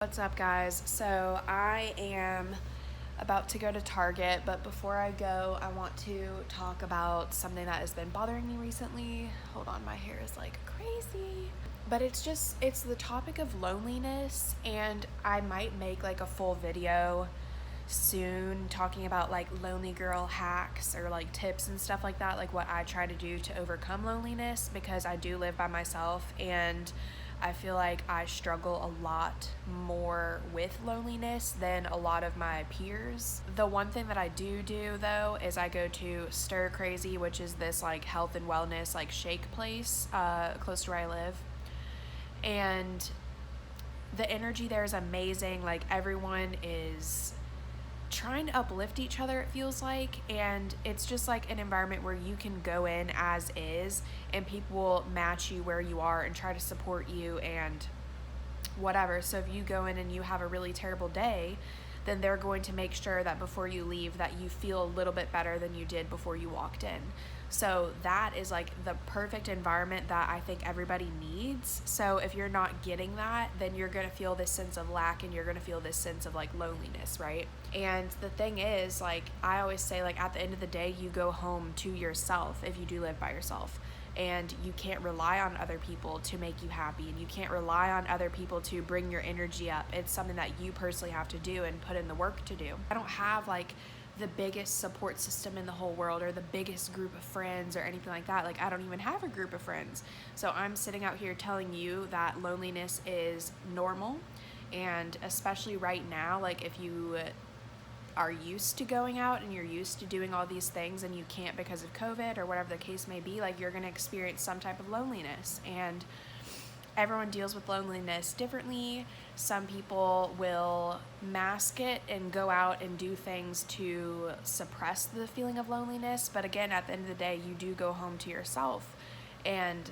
What's up, guys? So I am about to go to Target, but before I go, I want to talk about something that has been bothering me recently. Hold on, my hair is like crazy. But it's the topic of loneliness, and I might make like a full video soon talking about like lonely girl hacks or like tips and stuff like that, like what I try to do to overcome loneliness, because I do live by myself and I feel like I struggle a lot more with loneliness than a lot of my peers. The one thing that I do though is I go to Stir Crazy, which is this like health and wellness like shake place close to where I live, and the energy there is amazing. Like, everyone is trying to uplift each other, it feels like, and it's just like an environment where you can go in as is and people will match you where you are and try to support you and whatever. So if you go in and you have a really terrible day, then they're going to make sure that before you leave that you feel a little bit better than you did before you walked in. So that is like the perfect environment that I think everybody needs. So if you're not getting that, then you're going to feel this sense of lack and you're going to feel this sense of like loneliness, right? And the thing is, like, I always say, like, at the end of the day, you go home to yourself if you do live by yourself. And you can't rely on other people to make you happy, and you can't rely on other people to bring your energy up. It's something that you personally have to do and put in the work to do. I don't have like the biggest support system in the whole world or the biggest group of friends or anything like that. Like, I don't even have a group of friends. So I'm sitting out here telling you that loneliness is normal, and especially right now, like, if you are used to going out and you're used to doing all these things and you can't because of COVID or whatever the case may be, like, you're going to experience some type of loneliness. And everyone deals with loneliness differently. Some people will mask it and go out and do things to suppress the feeling of loneliness. But again, at the end of the day, you do go home to yourself. And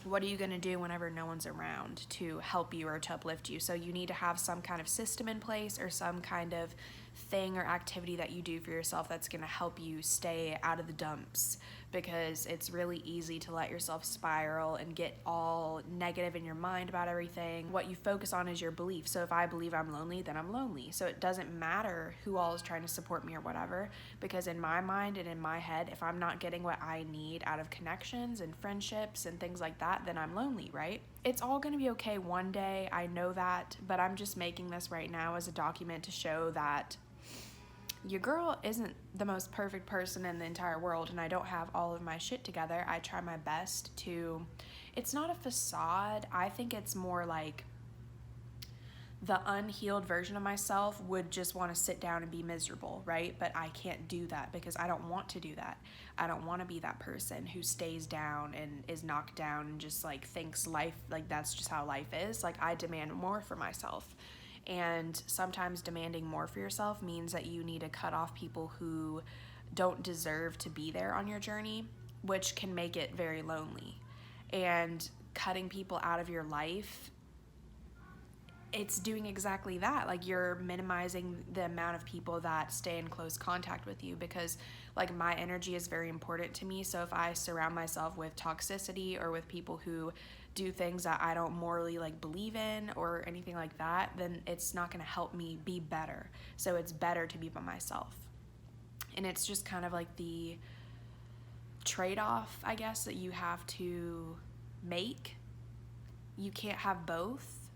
what are you going to do whenever no one's around to help you or to uplift you? So you need to have some kind of system in place or some kind of thing or activity that you do for yourself that's going to help you stay out of the dumps, because it's really easy to let yourself spiral and get all negative in your mind about everything. What you focus on is your belief. So if I believe I'm lonely, then I'm lonely. So it doesn't matter who all is trying to support me or whatever, because in my mind and in my head, if I'm not getting what I need out of connections and friendships and things like that, then I'm lonely, right? It's all going to be okay one day, I know that, but I'm just making this right now as a document to show that your girl isn't the most perfect person in the entire world, and I don't have all of my shit together. I try my best to, it's not a facade. I think it's more like the unhealed version of myself would just want to sit down and be miserable, right? But I can't do that because I don't want to do that. I don't want to be that person who stays down and is knocked down and just like thinks life, like that's just how life is. Like, I demand more for myself. And sometimes demanding more for yourself means that you need to cut off people who don't deserve to be there on your journey, which can make it very lonely. And cutting people out of your life, it's doing exactly that. Like, you're minimizing the amount of people that stay in close contact with you, because like my energy is very important to me. So if I surround myself with toxicity or with people who do things that I don't morally like believe in or anything like that, then it's not going to help me be better. So it's better to be by myself. And it's just kind of like the trade-off, I guess, that you have to make. You can't have both.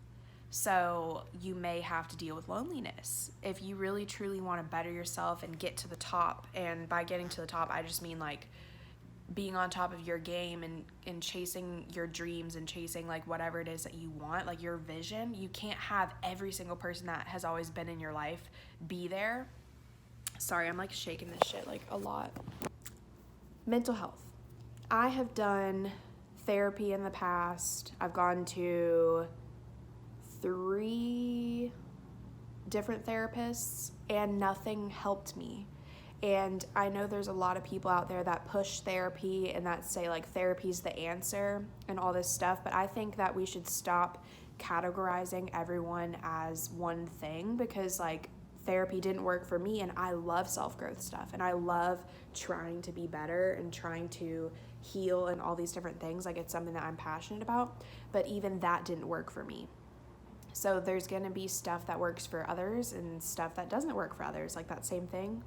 So you may have to deal with loneliness. If you really truly want to better yourself and get to the top, and by getting to the top, I just mean like being on top of your game and chasing your dreams and chasing like whatever it is that you want, like your vision. You can't have every single person that has always been in your life be there. Sorry, I'm like shaking this shit like a lot. Mental health. I have done therapy in the past. I've gone to 3 different therapists and nothing helped me. And I know there's a lot of people out there that push therapy and that say like therapy's the answer and all this stuff, but I think that we should stop categorizing everyone as one thing, because like therapy didn't work for me, and I love self-growth stuff and I love trying to be better and trying to heal and all these different things. Like, it's something that I'm passionate about, but even that didn't work for me. So there's going to be stuff that works for others and stuff that doesn't work for others, like that same thing.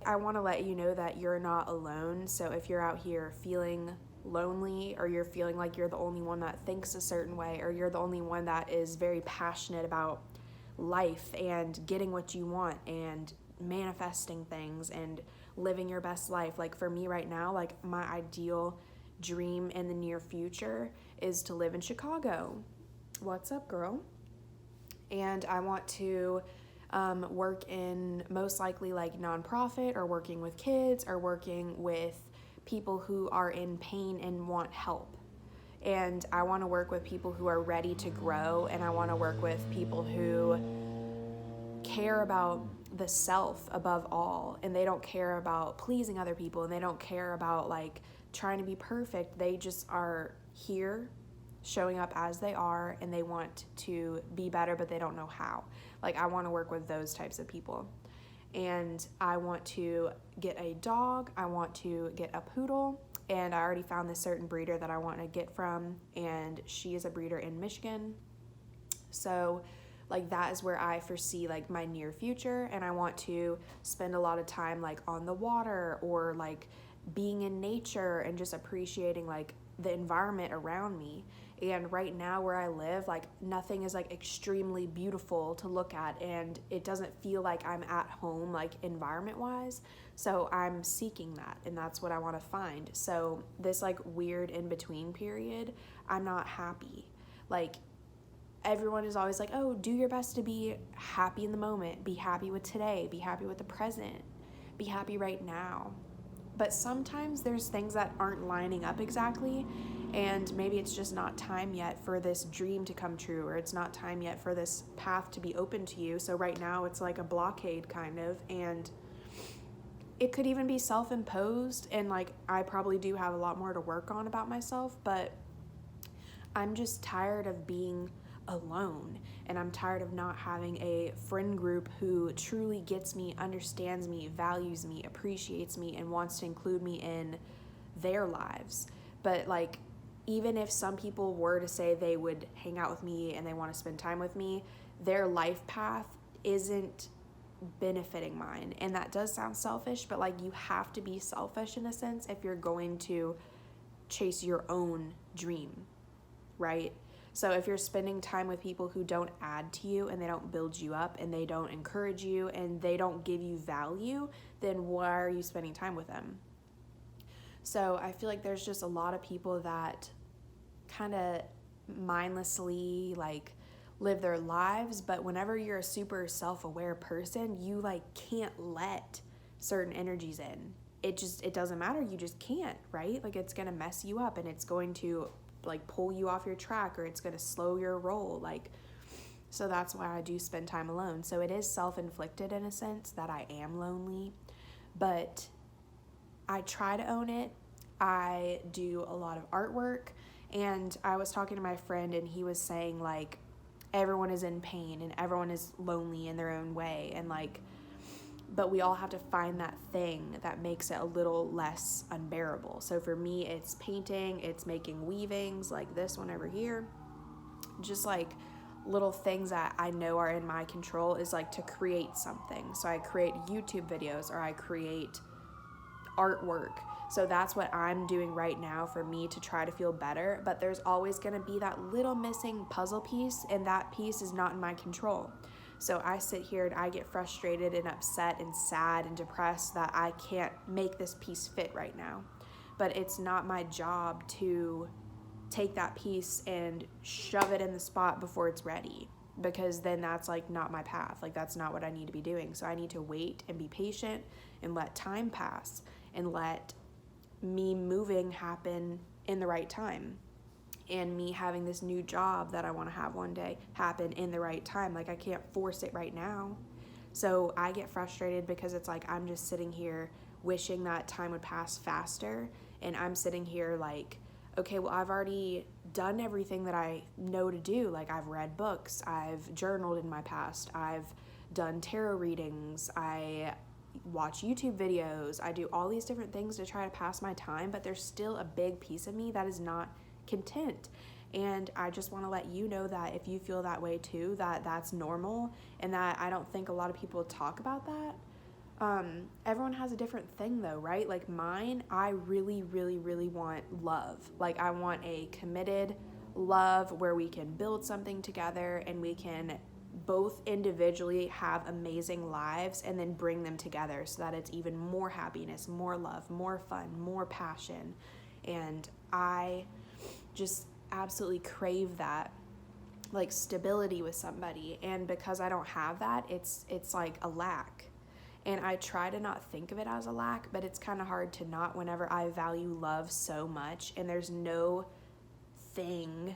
I want to let you know that you're not alone. So if you're out here feeling lonely, or you're feeling like you're the only one that thinks a certain way, or you're the only one that is very passionate about life and getting what you want and manifesting things and living your best life. Like for me right now, like my ideal dream in the near future is to live in Chicago. What's up, girl? And I want to work in most likely like nonprofit, or working with kids, or working with people who are in pain and want help. And I want to work with people who are ready to grow, and I want to work with people who care about the self above all, and they don't care about pleasing other people, and they don't care about like trying to be perfect. They just are here showing up as they are, and they want to be better, but they don't know how. Like I want to work with those types of people. And I want to get a dog, I want to get a poodle, and I already found this certain breeder that I want to get from, and she is a breeder in Michigan. So like that is where I foresee like my near future, and I want to spend a lot of time like on the water, or like being in nature and just appreciating like the environment around me. And right now where I live, like nothing is like extremely beautiful to look at, and it doesn't feel like I'm at home like environment wise. So I'm seeking that, and that's what I want to find. So this like weird in between period, I'm not happy. Like everyone is always like, oh, do your best to be happy in the moment, be happy with today, be happy with the present, be happy right now. But sometimes there's things that aren't lining up exactly, and maybe it's just not time yet for this dream to come true, or it's not time yet for this path to be open to you. So right now it's like a blockade kind of, and it could even be self-imposed, and like I probably do have a lot more to work on about myself, but I'm just tired of being alone, and I'm tired of not having a friend group who truly gets me, understands me, values me, appreciates me, and wants to include me in their lives. But like even if some people were to say they would hang out with me and they want to spend time with me, their life path isn't benefiting mine. And that does sound selfish, but like you have to be selfish in a sense if you're going to chase your own dream, right? So if you're spending time with people who don't add to you, and they don't build you up, and they don't encourage you, and they don't give you value, then why are you spending time with them? So I feel like there's just a lot of people that kind of mindlessly like live their lives, but whenever you're a super self-aware person, you like can't let certain energies in. It doesn't matter, you just can't, right? Like it's gonna mess you up, and it's going to like pull you off your track, or it's going to slow your roll. Like, so that's why I do spend time alone. So it is self-inflicted in a sense that I am lonely, but I try to own it. I do a lot of artwork, and I was talking to my friend, and he was saying like everyone is in pain and everyone is lonely in their own way, and like but we all have to find that thing that makes it a little less unbearable. So for me, it's painting, it's making weavings like this one over here. Just like little things that I know are in my control is like to create something. So I create YouTube videos, or I create artwork. So that's what I'm doing right now for me to try to feel better. But there's always going to be that little missing puzzle piece, and that piece is not in my control. So I sit here and I get frustrated and upset and sad and depressed that I can't make this piece fit right now. But it's not my job to take that piece and shove it in the spot before it's ready, because then that's like not my path. Like that's not what I need to be doing. So I need to wait and be patient and let time pass, and let me moving happen in the right time, and me having this new job that I want to have one day happen in the right time. Like I can't force it right now. So I get frustrated because it's like I'm just sitting here wishing that time would pass faster, and I'm sitting here like, okay, well, I've already done everything that I know to do. Like I've read books, I've journaled in my past, I've done tarot readings, I watch YouTube videos, I do all these different things to try to pass my time, but there's still a big piece of me that is not content. And I just want to let you know that if you feel that way too, that that's normal, and that I don't think a lot of people talk about that. Everyone has a different thing though, right? Like mine, I really, really, really want love. Like I want a committed love where we can build something together and we can both individually have amazing lives and then bring them together so that it's even more happiness, more love, more fun, more passion. And I just absolutely crave that, like stability with somebody. And because I don't have that, it's like a lack. And I try to not think of it as a lack, but it's kind of hard to not whenever I value love so much. And there's no thing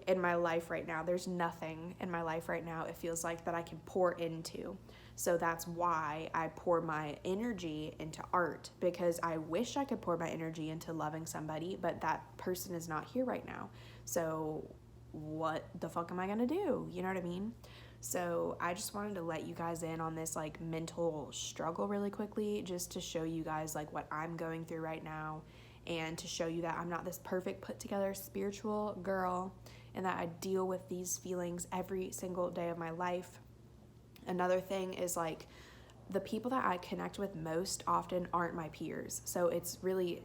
in my life right now. There's nothing in my life right now, it feels like, that I can pour into. So that's why I pour my energy into art, because I wish I could pour my energy into loving somebody, but that person is not here right now. So what the fuck am I gonna do? You know what I mean? So I just wanted to let you guys in on this like mental struggle really quickly, just to show you guys like what I'm going through right now, and to show you that I'm not this perfect put together spiritual girl, and that I deal with these feelings every single day of my life. Another thing is like the people that I connect with most often aren't my peers. So it's really,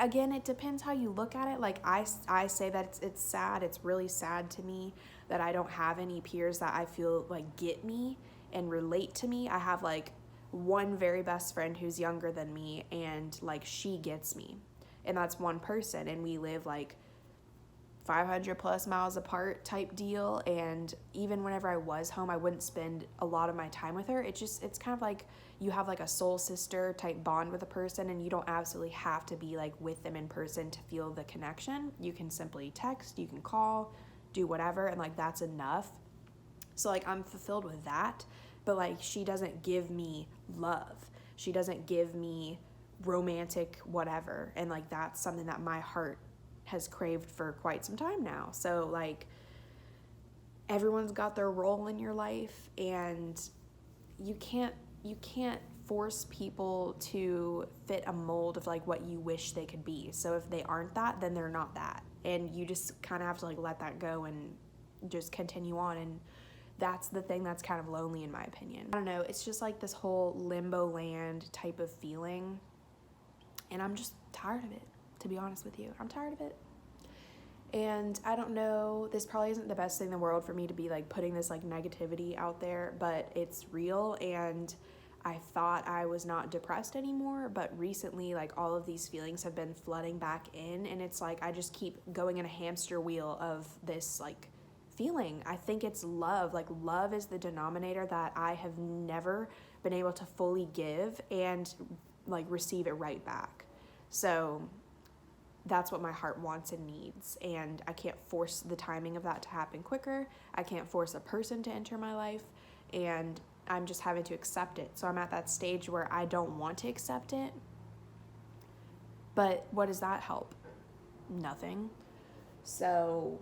again, it depends how you look at it. Like I say that it's sad. It's really sad to me that I don't have any peers that I feel like get me and relate to me. I have like one very best friend who's younger than me, and like she gets me. And that's one person, and we live like 500 plus miles apart type deal. And even whenever I was home, I wouldn't spend a lot of my time with her. It's kind of like you have like a soul sister type bond with a person, and you don't absolutely have to be like with them in person to feel the connection. You can simply text, you can call, do whatever, and like that's enough. So like I'm fulfilled with that, but like she doesn't give me love. She doesn't give me romantic whatever. And like that's something that my heart has craved for quite some time now. So like everyone's got their role in your life, and you can't force people to fit a mold of like what you wish they could be. So if they aren't that, then they're not that, and you just kind of have to like let that go and just continue on. And that's the thing that's kind of lonely in my opinion. I don't know, it's just like this whole limbo land type of feeling, and I'm just tired of it, to be honest with you. I'm tired of it. And I don't know, this probably isn't the best thing in the world for me to be like putting this like negativity out there, but it's real. And I thought I was not depressed anymore, but recently like all of these feelings have been flooding back in, and it's like I just keep going in a hamster wheel of this like feeling. I think it's love. Like love is the denominator that I have never been able to fully give and like receive it right back. So that's what my heart wants and needs, and I can't force the timing of that to happen quicker. I can't force a person to enter my life, and I'm just having to accept it. So I'm at that stage where I don't want to accept it, but what does that help? Nothing. So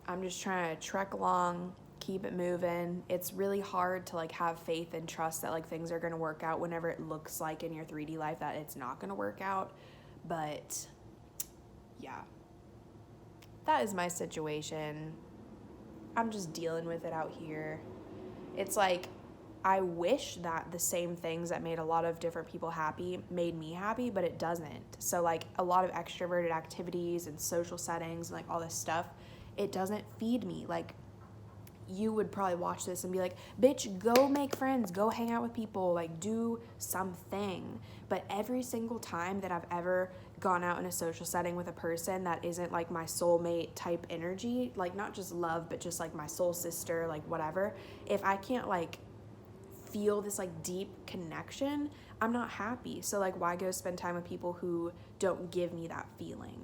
I'm just trying to trek along, keep it moving. It's really hard to like have faith and trust that like things are going to work out whenever it looks like in your 3D life that it's not going to work out. But yeah, that is my situation. I'm just dealing with it out here. It's like I wish that the same things that made a lot of different people happy made me happy, but it doesn't. So like a lot of extroverted activities and social settings and like all this stuff, it doesn't feed me. Like you would probably watch this and be like, bitch, go make friends, go hang out with people, like do something. But every single time that I've ever gone out in a social setting with a person that isn't like my soulmate type energy, like not just love, but just like my soul sister, like whatever, if I can't like feel this like deep connection, I'm not happy. So like why go spend time with people who don't give me that feeling,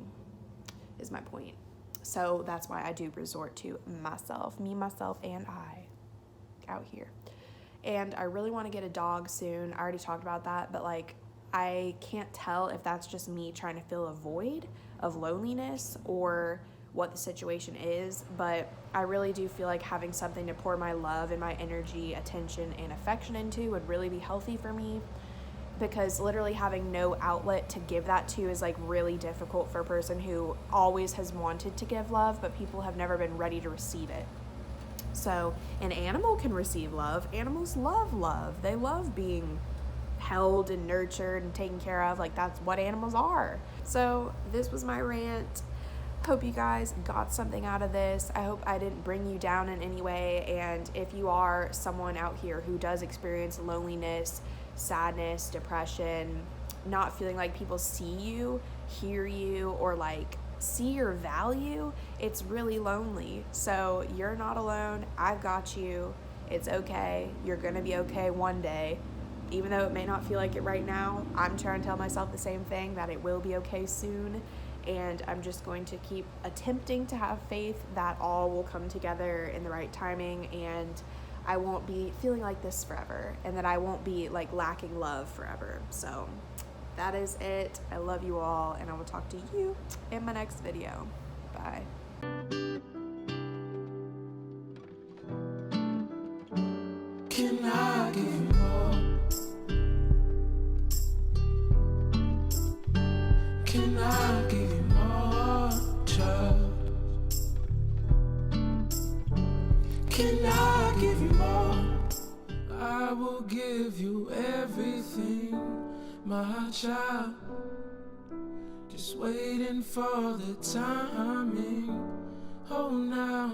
is my point. So that's why I do resort to myself, me, myself, and I out here. And I really want to get a dog soon. I already talked about that, but like I can't tell if that's just me trying to fill a void of loneliness or what the situation is, but I really do feel like having something to pour my love and my energy, attention, and affection into would really be healthy for me. because literally having no outlet to give that to is like really difficult for a person who always has wanted to give love, but people have never been ready to receive it. So an animal can receive love. Animals love love. They love being held and nurtured and taken care of. Like, that's what animals are. So this was my rant. Hope you guys got something out of this. I hope I didn't bring you down in any way. And if you are someone out here who does experience loneliness, sadness, depression, not feeling like people see you, hear you, or like see your value, it's really lonely. So you're not alone. I've got you. It's okay. You're gonna be okay one day. Even though it may not feel like it right now, I'm trying to tell myself the same thing, that it will be okay soon. And I'm just going to keep attempting to have faith that all will come together in the right timing, and I won't be feeling like this forever, and that I won't be like lacking love forever. So that is it. I love you all, and I will talk to you in my next video. Bye. Can I give you more? Can I give you more, child? Can I give you more? I will give you everything, my child. Just waiting for the timing. Oh, now